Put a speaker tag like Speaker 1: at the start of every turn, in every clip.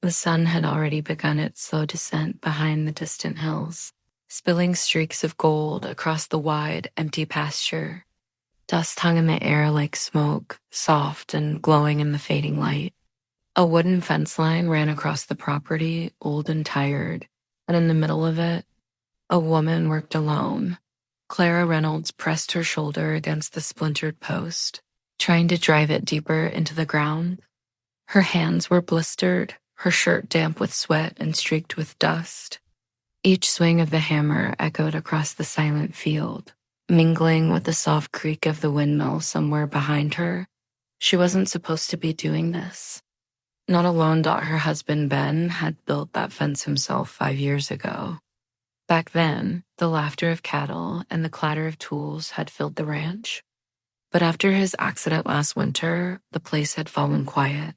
Speaker 1: The sun had already begun its slow descent behind the distant hills, spilling streaks of gold across the wide, empty pasture. Dust hung in the air like smoke, soft and glowing in the fading light. A wooden fence line ran across the property, old and tired, and in the middle of it, a woman worked alone. Clara Reynolds pressed her shoulder against the splintered post, trying to drive it deeper into the ground. Her hands were blistered, her shirt damp with sweat and streaked with dust. Each swing of the hammer echoed across the silent field, mingling with the soft creak of the windmill somewhere behind her. She wasn't supposed to be doing this. Not alone that her husband Ben had built that fence himself 5 years ago. Back then, the laughter of cattle and the clatter of tools had filled the ranch. But after his accident last winter, the place had fallen quiet.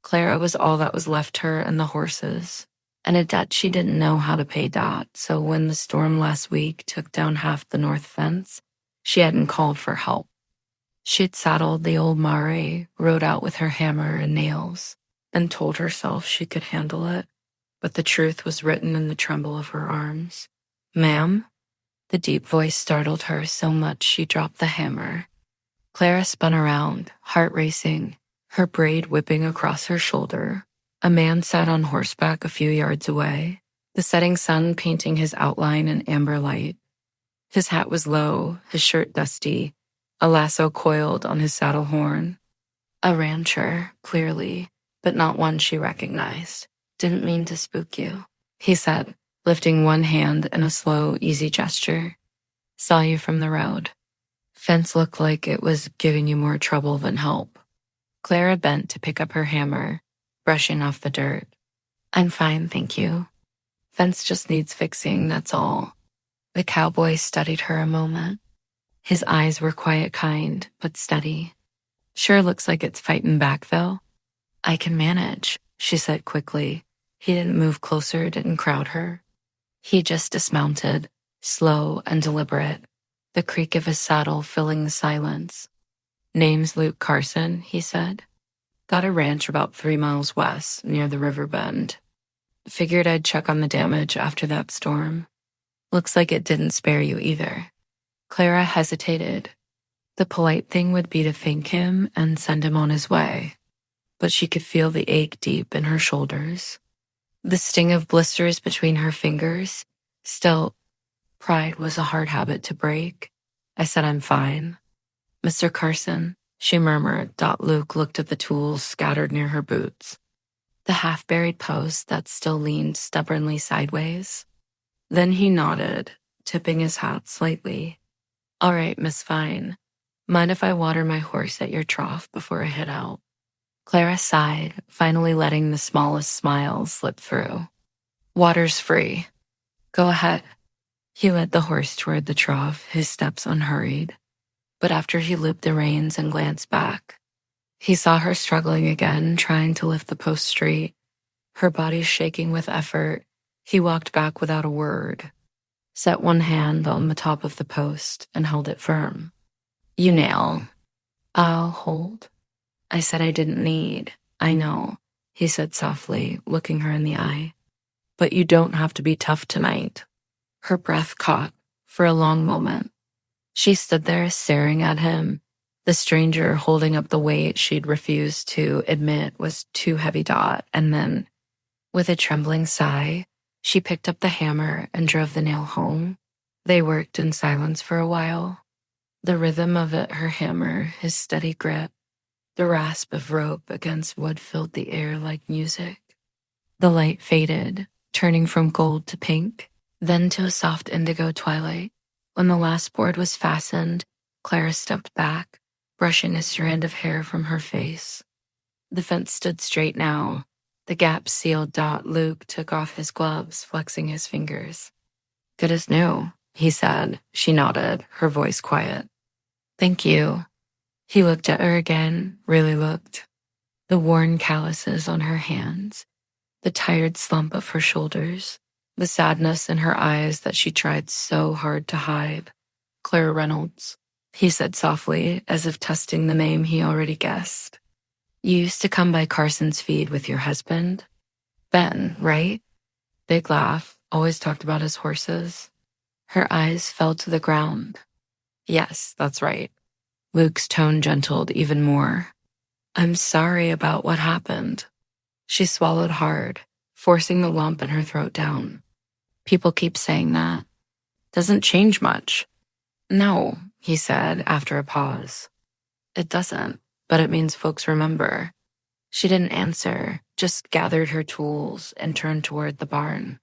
Speaker 1: Clara was all that was left her and the horses, and a debt she didn't know how to pay Dot, so when the storm last week took down half the north fence, she hadn't called for help. She'd saddled the old Mare, rode out with her hammer and nails, and told herself she could handle it, but the truth was written in the tremble of her arms. "Ma'am?" The deep voice startled her so much she dropped the hammer. Clara spun around, heart racing, her braid whipping across her shoulder. A man sat on horseback a few yards away, the setting sun painting his outline in amber light. His hat was low, his shirt dusty, a lasso coiled on his saddle horn. A rancher, clearly, but not one she recognized. "Didn't mean to spook you," he said, lifting one hand in a slow, easy gesture. "Saw you from the road. Fence looked like it was giving you more trouble than help." Clara bent to pick up her hammer, brushing off the dirt. "I'm fine, thank you. Fence just needs fixing, that's all." The cowboy studied her a moment. His eyes were quiet, kind, but steady. "Sure looks like it's fighting back, though." "I can manage," she said quickly. He didn't move closer, didn't crowd her. He just dismounted, slow and deliberate, the creak of his saddle filling the silence. "Name's Luke Carson," he said. "Got a ranch about 3 miles west, near the river bend. Figured I'd check on the damage after that storm. Looks like it didn't spare you either." Clara hesitated. The polite thing would be to thank him and send him on his way, but she could feel the ache deep in her shoulders, the sting of blisters between her fingers. Still, pride was a hard habit to break. "I said I'm fine." "Mr. Carson," she murmured. Luke looked at the tools scattered near her boots, the half-buried post that still leaned stubbornly sideways. Then he nodded, tipping his hat slightly. "All right, Miss Fine. Mind if I water my horse at your trough before I head out?" Clara sighed, finally letting the smallest smile slip through. "Water's free. Go ahead." He led the horse toward the trough, his steps unhurried. But after he looped the reins and glanced back, he saw her struggling again, trying to lift the post straight, her body shaking with effort. He walked back without a word, set one hand on the top of the post, and held it firm. "You nail." "I'll hold." "I said I didn't need." "I know," he said softly, looking her in the eye. "But you don't have to be tough tonight." Her breath caught for a long moment. She stood there staring at him, the stranger holding up the weight she'd refused to admit was too heavy. And then, with a trembling sigh, she picked up the hammer and drove the nail home. They worked in silence for a while. The rhythm of it, her hammer, his steady grip, the rasp of rope against wood filled the air like music. The light faded, turning from gold to pink, then to a soft indigo twilight. When the last board was fastened, Clara stepped back, brushing a strand of hair from her face. The fence stood straight now, the gap sealed. Luke took off his gloves, flexing his fingers. "Good as new," he said. She nodded, her voice quiet. "Thank you." He looked at her again, really looked. The worn calluses on her hands, the tired slump of her shoulders, the sadness in her eyes that she tried so hard to hide. "Clara Reynolds," he said softly, as if testing the name he already guessed. "You used to come by Carson's feed with your husband?" Ben, right? Big laugh, always talked about his horses. Her eyes fell to the ground. Yes, that's right. Luke's tone gentled even more. I'm sorry about what happened. She swallowed hard, forcing the lump in her throat down. People keep saying that. Doesn't change much. No, he said after a pause. It doesn't, but it means folks remember. She didn't answer, just gathered her tools and turned toward the barn.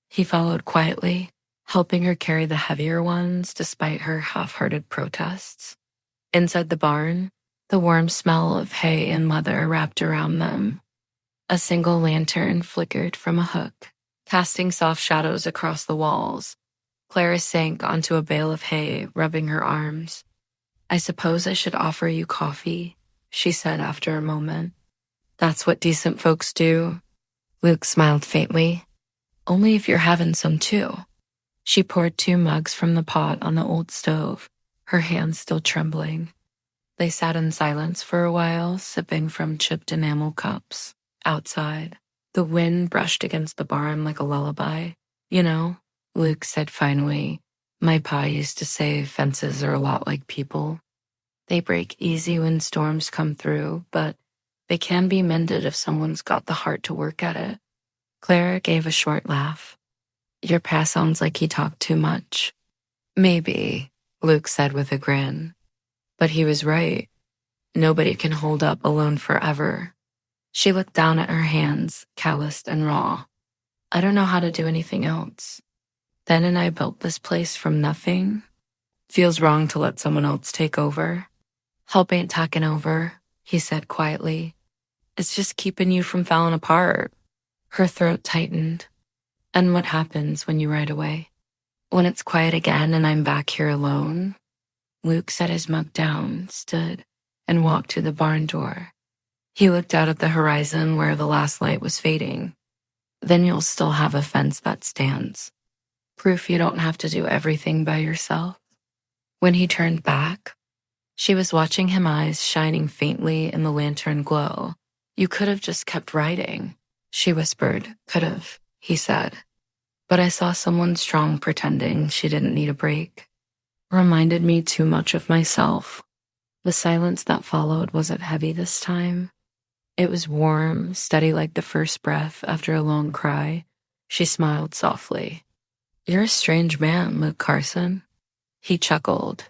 Speaker 1: He followed quietly, helping her carry the heavier ones despite her half-hearted protests. Inside the barn, the warm smell of hay and leather wrapped around them. A single lantern flickered from a hook, casting soft shadows across the walls. Clara sank onto a bale of hay, rubbing her arms. I suppose I should offer you coffee, she said after a moment. That's what decent folks do. Luke smiled faintly. Only if you're having some too. She poured 2 mugs from the pot on the old stove, her hands still trembling. They sat in silence for a while, sipping from chipped enamel cups. Outside, the wind brushed against the barn like a lullaby. You know, Luke said finally, my pa used to say fences are a lot like people. They break easy when storms come through, but they can be mended if someone's got the heart to work at it. Clara gave a short laugh. Your pa sounds like he talked too much. Maybe, Luke said with a grin. But he was right. Nobody can hold up alone forever. She looked down at her hands, calloused and raw. I don't know how to do anything else. Ben and I built this place from nothing. Feels wrong to let someone else take over. Help ain't taking over, he said quietly. It's just keeping you from falling apart. Her throat tightened. And what happens when you ride away? When it's quiet again and I'm back here alone? Luke set his mug down, stood, and walked to the barn door. He looked out at the horizon where the last light was fading. Then you'll still have a fence that stands. Proof you don't have to do everything by yourself. When he turned back, she was watching him, eyes shining faintly in the lantern glow. You could have just kept riding, she whispered. Could have, he said. But I saw someone strong pretending she didn't need a break. Reminded me too much of myself. The silence that followed wasn't heavy this time. It was warm, steady like the first breath after a long cry. She smiled softly. You're a strange man, Luke Carson. He chuckled,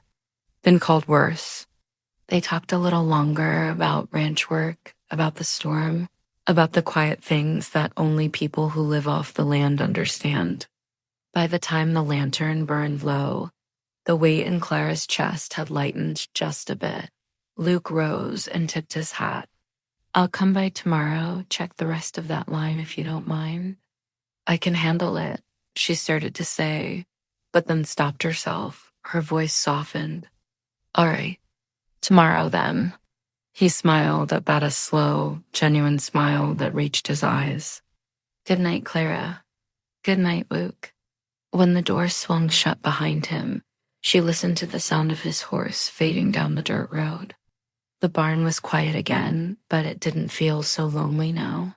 Speaker 1: then called worse. They talked a little longer about ranch work, about the storm, about the quiet things that only people who live off the land understand. By the time the lantern burned low, the weight in Clara's chest had lightened just a bit. Luke rose and tipped his hat. I'll come by tomorrow, check the rest of that line if you don't mind. I can handle it, she started to say, but then stopped herself. Her voice softened. All right, tomorrow then. He smiled, about a slow, genuine smile that reached his eyes. Good night, Clara. Good night, Luke. When the door swung shut behind him, she listened to the sound of his horse fading down the dirt road. The barn was quiet again, but it didn't feel so lonely now.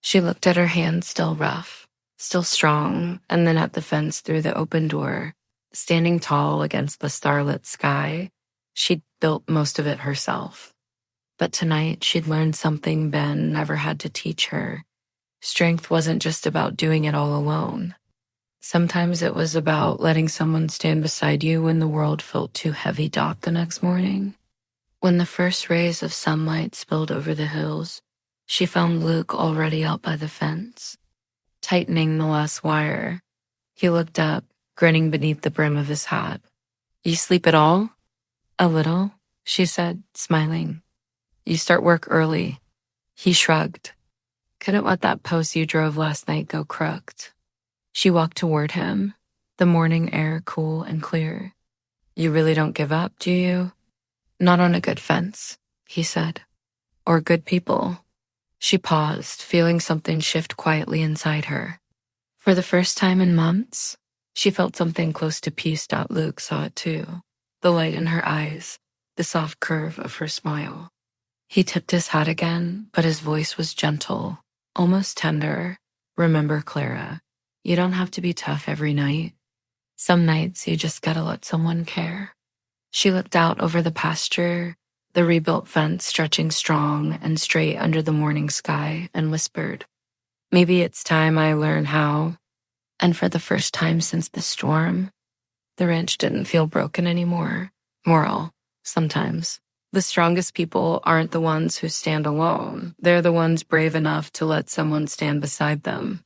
Speaker 1: She looked at her hand, still rough, still strong, and then at the fence through the open door. Standing tall against the starlit sky, she'd built most of it herself. But tonight she'd learned something Ben never had to teach her. Strength wasn't just about doing it all alone. Sometimes it was about letting someone stand beside you when the world felt too heavy the next morning. When the first rays of sunlight spilled over the hills, she found Luke already out by the fence, tightening the last wire. He looked up, grinning beneath the brim of his hat. You sleep at all? A little, she said, smiling. You start work early. He shrugged. Couldn't let that post you drove last night go crooked. She walked toward him, the morning air cool and clear. You really don't give up, do you? Not on a good fence, he said. Or good people. She paused, feeling something shift quietly inside her. For the first time in months, she felt something close to peace. Luke saw it too. The light in her eyes, the soft curve of her smile. He tipped his hat again, but his voice was gentle, almost tender. Remember, Clara, you don't have to be tough every night. Some nights you just gotta let someone care. She looked out over the pasture, the rebuilt fence stretching strong and straight under the morning sky, and whispered, maybe it's time I learn how. And for the first time since the storm, the ranch didn't feel broken anymore. Moral, sometimes. The strongest people aren't the ones who stand alone. They're the ones brave enough to let someone stand beside them.